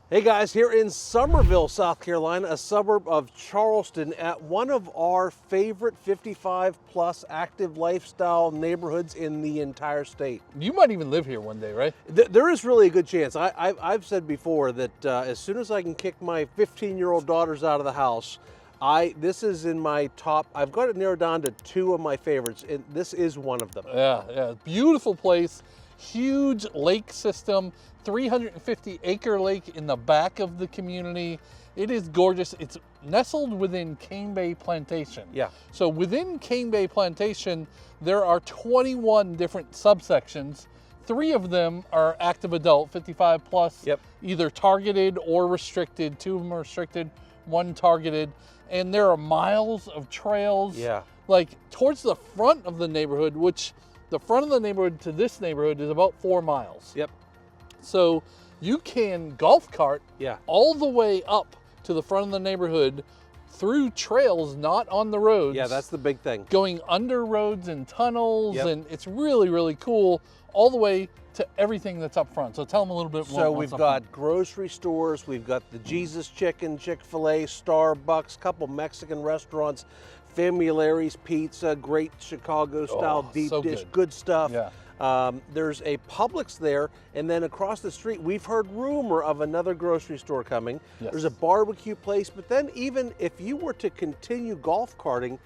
Hey guys, here in Summerville, South Carolina, a suburb of Charleston, at one of our favorite 55 plus active lifestyle neighborhoods in the entire state. You might even live here one day, right? There is really a good chance. I've said before that as soon as I can kick my 15-year-old daughters out of the house, this is in my top. I've got it narrowed down to two of my favorites, and this is one of them. Yeah. Beautiful place, huge lake system, 350-acre lake in the back of the community. It is gorgeous. It's nestled within Cane Bay Plantation. Yeah. So within Cane Bay Plantation, there are 21 different subsections. 3 of them are active adult, 55 plus, Yep. either targeted or restricted. 2 of them are restricted, 1 targeted. And there are miles of trails. Yeah. Like towards the front of the neighborhood, which the front of the neighborhood to this neighborhood is about 4 miles. Yep. So you can golf cart Yeah. all the way up to the front of the neighborhood through trails not on the roads. Yeah, that's the big thing. Going under roads and tunnels, Yep. and it's really, really cool all the way to everything that's up front. So tell them a little bit more. So what's we've up got front. grocery stores, we've got the Jesus Chicken, Chick-fil-A, Starbucks, couple Mexican restaurants, Famulary's Pizza, great Chicago-style deep so dish, good. good stuff. Yeah. There's a Publix there, and then across the street, we've heard rumor of another grocery store coming. Yes. There's a barbecue place, but then even if you were to continue golf carting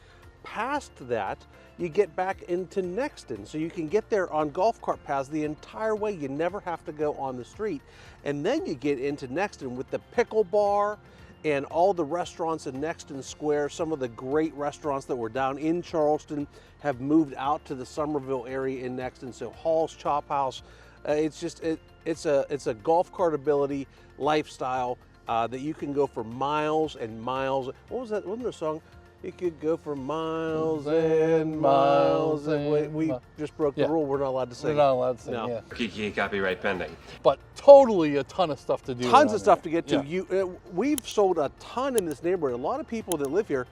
past that, you get back into Nexton. So you can get there on golf cart paths the entire way. You never have to go on the street. And then you get into Nexton with the pickle bar and all the restaurants in Nexton Square. Some of the great restaurants that were down in Charleston have moved out to the Summerville area in Nexton. So Hall's Chop House, it's a golf cartability lifestyle that you can go for miles and miles. What was that? Wasn't there a song? You could go for miles and miles. And we just broke the rule. We're not allowed to sing. We're not allowed to sing, No. yeah. Kiki copyright pending. But totally a ton of stuff to do. Tons around of stuff there. to get to. Yeah. We've sold a ton in this neighborhood. A lot of people that live here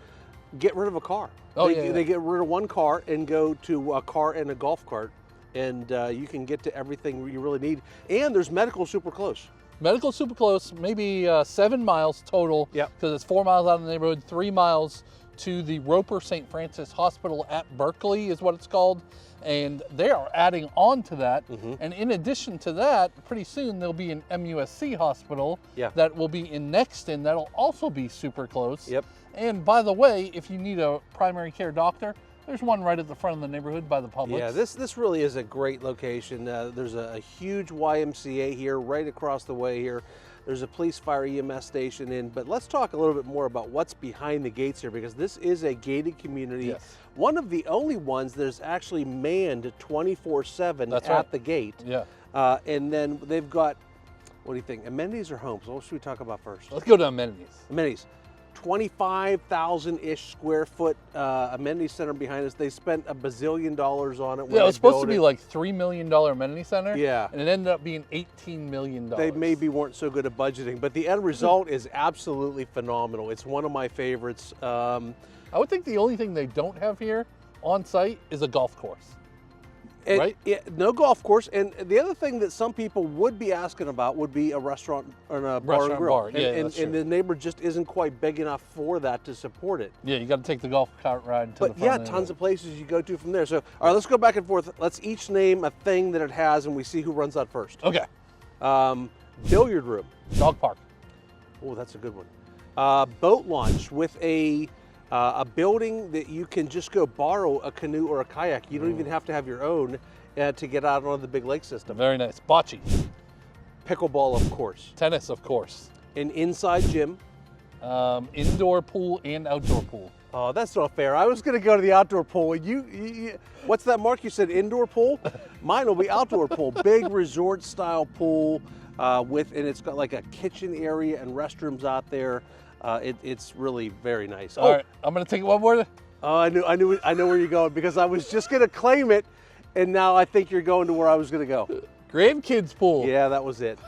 get rid of a car. Oh, They get rid of one car and go to a car and a golf cart, and you can get to everything you really need. And there's medical super close. Medical super close, maybe 7 miles total. Yep. Because it's 4 miles out of the neighborhood, 3 miles to the Roper St. Francis Hospital at Berkeley is what it's called. And they are adding on to that. And in addition to that, pretty soon there'll be an MUSC hospital that will be in Nexton that'll also be super close. Yep. And by the way, if you need a primary care doctor, there's one right at the front of the neighborhood by the Publix. Yeah, this really is a great location. There's a huge YMCA here right across the way here. There's a police fire EMS station in, but let's talk a little bit more about what's behind the gates here, because this is a gated community. Yes. One of the only ones that's actually manned 24/7 That's at right. the gate. Yeah. And then they've got, what do you think, amenities or homes? What should we talk about first? Let's go to amenities. Amenities. 25,000-ish square foot amenity center behind us. They spent $1 bazillion on it. when Yeah, it they was supposed to built be it. like $3 million amenity center. Yeah. And it ended up being $18 million. They maybe weren't so good at budgeting, but the end result is absolutely phenomenal. It's one of my favorites. I would think the only thing they don't have here on site is a golf course. Right? No golf course. And the other thing that some people would be asking about would be a restaurant or a bar and grill. Bar. Yeah, that's and true. the neighborhood just isn't quite big enough for that to support it. Yeah, you got to take the golf cart ride to the But front yeah, of the tons of places you go to from there. So, all right, let's go back and forth. Let's each name a thing that it has, and we see who runs out first. Okay. Billiard room. Dog park. Oh, that's a good one. Boat launch with a building that you can just go borrow a canoe or a kayak. You don't even have to have your own to get out on the big lake system. Very nice. Bocce. Pickleball, of course. Tennis, of course. An inside gym. Indoor pool and outdoor pool. Oh, that's not fair. I was going to go to the outdoor pool. What's that, Mark? You said indoor pool? Mine will be outdoor pool. Big resort-style pool and it's got like a kitchen area and restrooms out there. It's really very nice. All right, I'm going to take it one more. Oh, I know where you're going, because I was just going to claim it, and now I think you're going to where I was going to go. Grandkids pool. Yeah, that was it.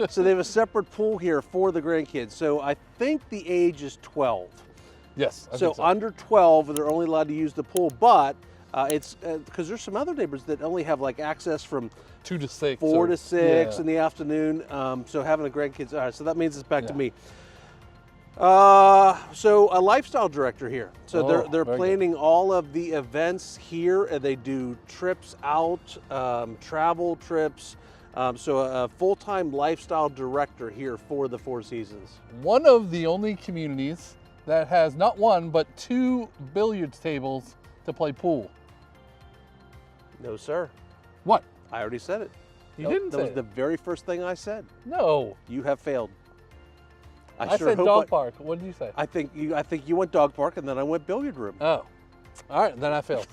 So they have a separate pool here for the grandkids. So I think the age is 12. Yes. I So think so. under 12, they're only allowed to use the pool, but it's because there's some other neighbors that only have like access from 2 to 6. 4 to 6 yeah. in the afternoon. So having the grandkids, all right, so that means it's back to Yeah. me. So a lifestyle director here. So they're very good. planning all of the events here, and they do trips out, travel trips. So a full-time lifestyle director here for the Four Seasons. One of the only communities that has not 1 but 2 billiards tables to play pool. No, sir. What? I already said it. You didn't That say was it. the very first thing I said. No. You have failed. I sure said hope dog park. What did you say? I think you went dog park, and then I went billiard room. Oh. All right, then I failed.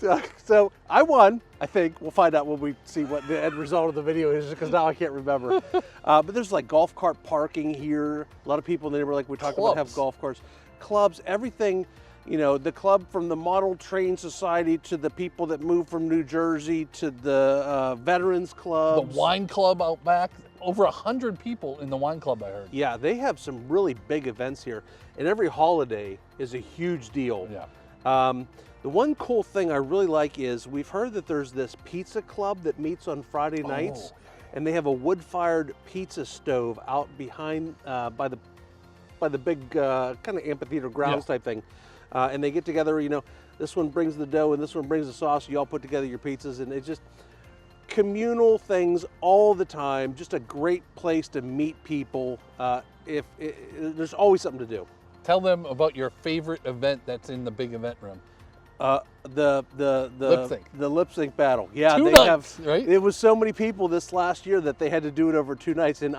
So I won, I think. We'll find out when we see what the end result of the video is, because now I can't remember. But there's like golf cart parking here. A lot of people in the neighborhood, like we talked about, have Clubs. golf carts, clubs, everything. You know, the club from the Model Train Society to the people that moved from New Jersey to the veterans The clubs. wine club out back. Over 100 people in the wine club, I heard. Yeah, they have some really big events here, and every holiday is a huge deal. Yeah. The one cool thing I really like is we've heard that there's this pizza club that meets on Friday nights, and they have a wood-fired pizza stove out behind by the big kind of amphitheater grounds type thing, and they get together. You know, this one brings the dough and this one brings the sauce. You all put together your pizzas, and it's just communal things all the time. Just a great place to meet people. There's always something to do. Tell them about your favorite event that's in the big event room. The Lip sync. the lip sync battle. Yeah, 2 they nights, have. right? It was so many people this last year that they had to do it over 2 nights. And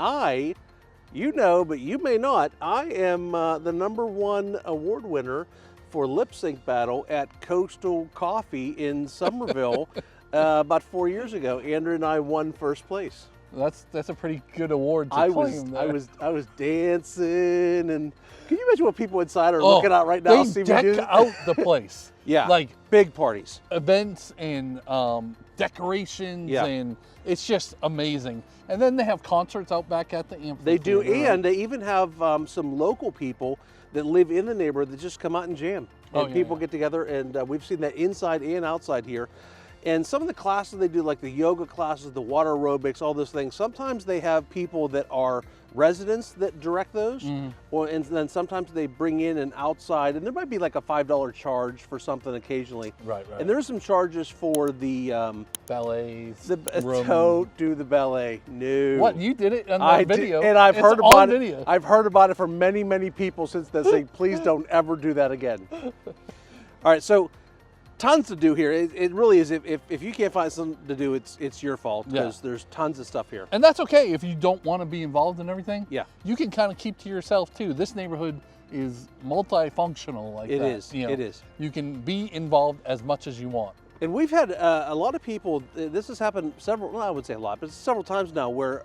you know, but you may not. I am the #1 award winner for lip sync battle at Coastal Coffee in Summerville about 4 years ago. Andrew and I won first place. That's a pretty good award to I claim there. was dancing, and can you imagine what people inside are looking at right now? They See me do deck out the place. Yeah, Like big parties. events and decorations, Yeah. and it's just amazing. And then they have concerts out back at the amphitheater. They do, and they even have some local people that live in the neighborhood that just come out and jam. And yeah, people yeah. get together, and we've seen that inside and outside here. And some of the classes they do, like the yoga classes, the water aerobics, all those things, sometimes they have people that are residents that direct those, and then sometimes they bring in an outside, and there might be like a $5 charge for something occasionally. Right. And there's some charges for the ballets. don't do the ballet. No. What, you did it on the I video? did, and I've It's heard on about video. it. I've heard about it from many, many people since then, saying, "Please don't ever do that again." All right, so tons to do here. It really is. If you can't find something to do, it's your fault, because there's tons of stuff here. And that's okay if you don't want to be involved in everything. Yeah. You can kind of keep to yourself too. This neighborhood is multifunctional like It that. is. You know, It is. You can be involved as much as you want. And we've had a lot of people. This has happened several. Well, I would say a lot, but several times now, where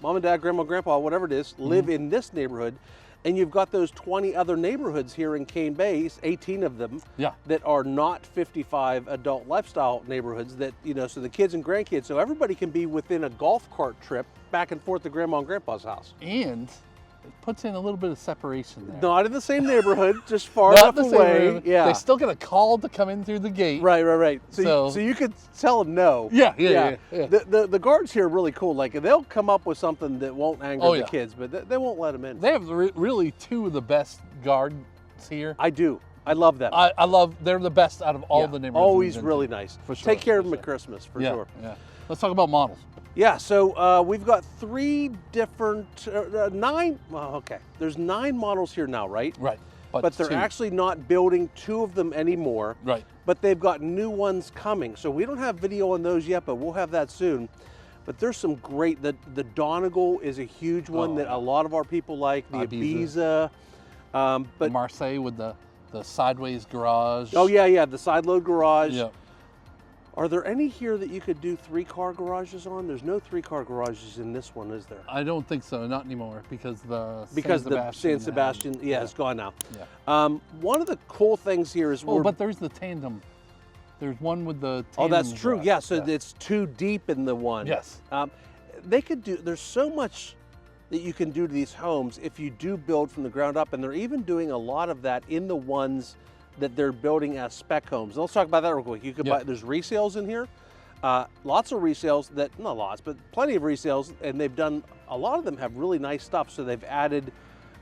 mom and dad, grandma, grandpa, whatever it is, live in this neighborhood. And you've got those 20 other neighborhoods here in Cane Bay, 18 of them, Yeah. that are not 55 adult lifestyle neighborhoods that, so the kids and grandkids, so everybody can be within a golf cart trip back and forth to grandma and grandpa's house. And it puts in a little bit of separation there. Not in the same neighborhood, just far Not enough the same away. neighborhood. Yeah. They still get a call to come in through the gate. Right. So So- you could tell them no. Yeah. The guards here are really cool. Like, they'll come up with something that won't anger Oh, the yeah. kids, but they won't let them in. They have really 2 of the best guards here. I do. I love them. I love, they're the best out of all the neighborhoods. Always we've been really to. nice. For sure, Take care for of them sure. at Christmas, for Yeah, sure. yeah. Let's talk about models. Yeah, so we've got 3 different, 9, well, okay. There's 9 models here now, right? Right. But they're 2. actually not building 2 of them anymore. Right. But they've got new ones coming. So we don't have video on those yet, but we'll have that soon. But there's some great, the Donegal is a huge one that a lot of our people like, the Ibiza. But Marseille with the sideways garage. Oh, yeah, the side load garage. Yeah. Are there any here that you could do 3-car garages on? There's no 3-car garages in this one, is there? I don't think so, not anymore, because the San Sebastian, it's gone now. Yeah. One of the cool things here is but there's the tandem. There's one with the tandem. Oh, that's true. garage. Yeah, so it's 2 deep in the one. Yes. They could do. There's so much that you can do to these homes if you do build from the ground up, and they're even doing a lot of that in the ones that they're building as spec homes. Let's talk about that real quick. You could buy. There's resales in here. Lots of resales not lots, but plenty of resales, and they've done, a lot of them have really nice stuff. So they've added,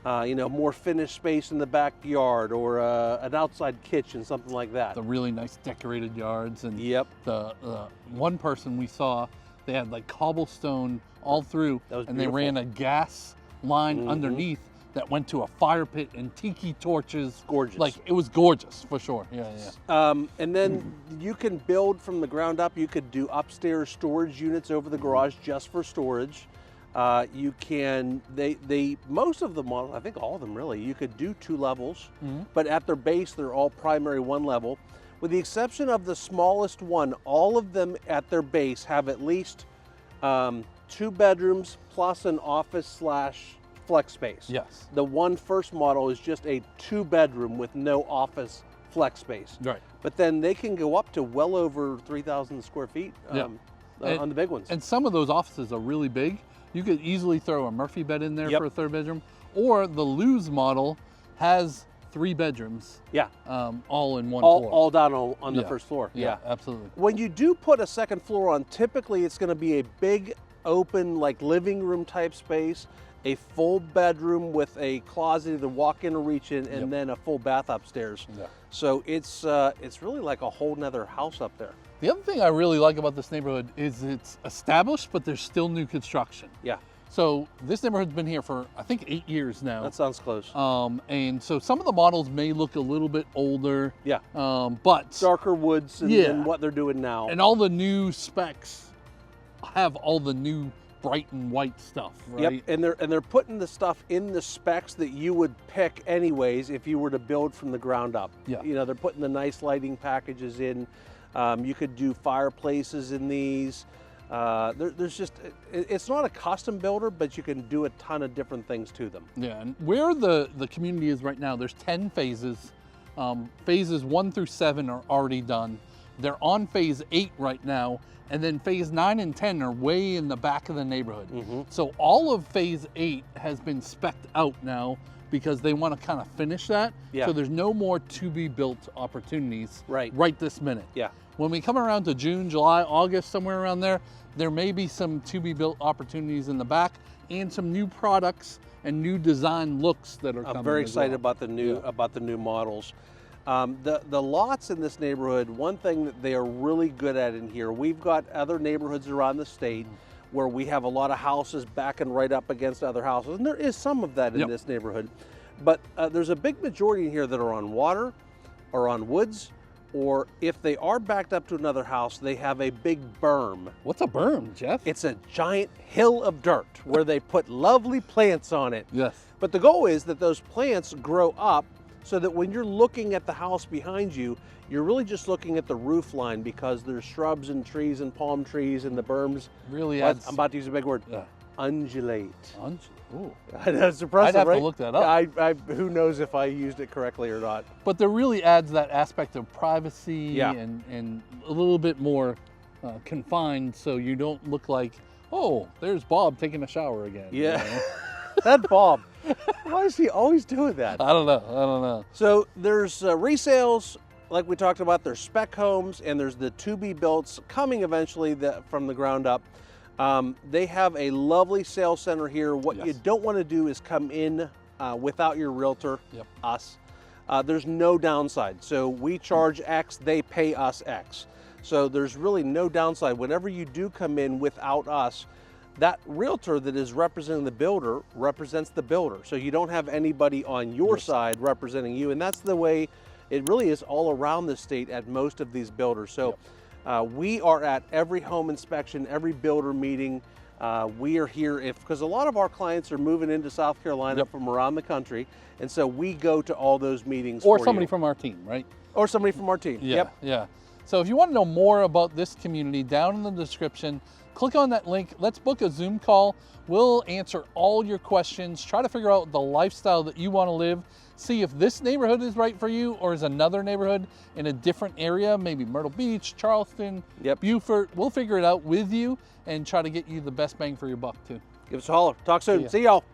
more finished space in the backyard, or an outside kitchen, something like that. The really nice decorated yards. And Yep. the one person we saw, they had like cobblestone all through, That was and they beautiful. ran a gas line underneath that went to a fire pit and tiki torches. Gorgeous. Like, it was gorgeous for sure. Yeah. And then you can build from the ground up. You could do upstairs storage units over the garage just for storage. You can, most of them, I think all of them really, you could do 2 levels, but at their base, they're all primary 1 level. With the exception of the smallest one, all of them at their base have at least 2 bedrooms plus an office / flex space. Yes. The first model is just a 2 bedroom with no office flex space. Right. But then they can go up to well over 3,000 square feet on the big ones. And some of those offices are really big. You could easily throw a Murphy bed in there Yep. for a 3rd bedroom, or the Luz model has 3 bedrooms. Yeah. All in one floor. All down on the first floor. Yeah, absolutely. When you do put a 2nd floor on, typically it's going to be a big open, like living room type space, a full bedroom with a closet, either walk in or reach in, and then a full bath upstairs. Yeah. So it's really like a whole nother house up there. The other thing I really like about this neighborhood is it's established, but there's still new construction. Yeah. So this neighborhood's been here for, I think, 8 years now. That sounds close. And so some of the models may look a little bit older. Yeah. But Darker woods and what they're doing now. And all the new specs have all the new bright and white stuff, right? Yep. And they're putting the stuff in the specs that you would pick anyways if you were to build from the ground up. Yeah. They're putting the nice lighting packages in. You could do fireplaces in these. There's just, it's not a custom builder, but you can do a ton of different things to them. Yeah, and where the community is right now, there's 10 phases. Phases 1 through 7 are already done. They're on phase 8 right now, and then phase 9 and 10 are way in the back of the neighborhood. So all of phase 8 has been spec'd out now because they want to kind of finish that. Yeah. So there's no more to be built opportunities right this minute. Yeah. When we come around to June, July, August, somewhere around there, there may be some to be built opportunities in the back and some new products and new design looks that are coming. I'm very excited well. about the new models. The lots in this neighborhood, one thing that they are really good at in here, we've got other neighborhoods around the state where we have a lot of houses backing right up against other houses, and there is some of that in this neighborhood. But there's a big majority in here that are on water or on woods, or if they are backed up to another house, they have a big berm. What's a berm, Jeff? It's a giant hill of dirt where they put lovely plants on it. Yes. But the goal is that those plants grow up so that when you're looking at the house behind you, you're really just looking at the roof line, because there's shrubs and trees and palm trees, and the berms Really adds. I'm about to use a big word. Undulate. Ooh. That's impressive, I'd have right? to look that up. Who knows if I used it correctly or not. But there really adds that aspect of privacy Yeah. and a little bit more confined, so you don't look like, oh, there's Bob taking a shower again. Yeah. You know? That Bob. Why is he always doing that? I don't know. So there's resales, like we talked about. There's spec homes, and there's the to-be-builts coming eventually from the ground up. They have a lovely sales center here. What you don't want to do is come in without your realtor, us. There's no downside. So we charge X, they pay us X. So there's really no downside. Whenever you do come in without us, that realtor that is representing the builder represents the builder. So you don't have anybody on your side representing you. And that's the way it really is all around the state at most of these builders. So we are at every home inspection, every builder meeting. We are here because a lot of our clients are moving into South Carolina from around the country. And so we go to all those meetings Or for somebody you. from our team, right? Or somebody from our team. Yeah. So if you want to know more about this community, down in the description, click on that link. Let's book a Zoom call. We'll answer all your questions, try to figure out the lifestyle that you want to live, see if this neighborhood is right for you or is another neighborhood in a different area, maybe Myrtle Beach, Charleston, Beaufort. We'll figure it out with you and try to get you the best bang for your buck too. Give us a holler. Talk soon. See y'all.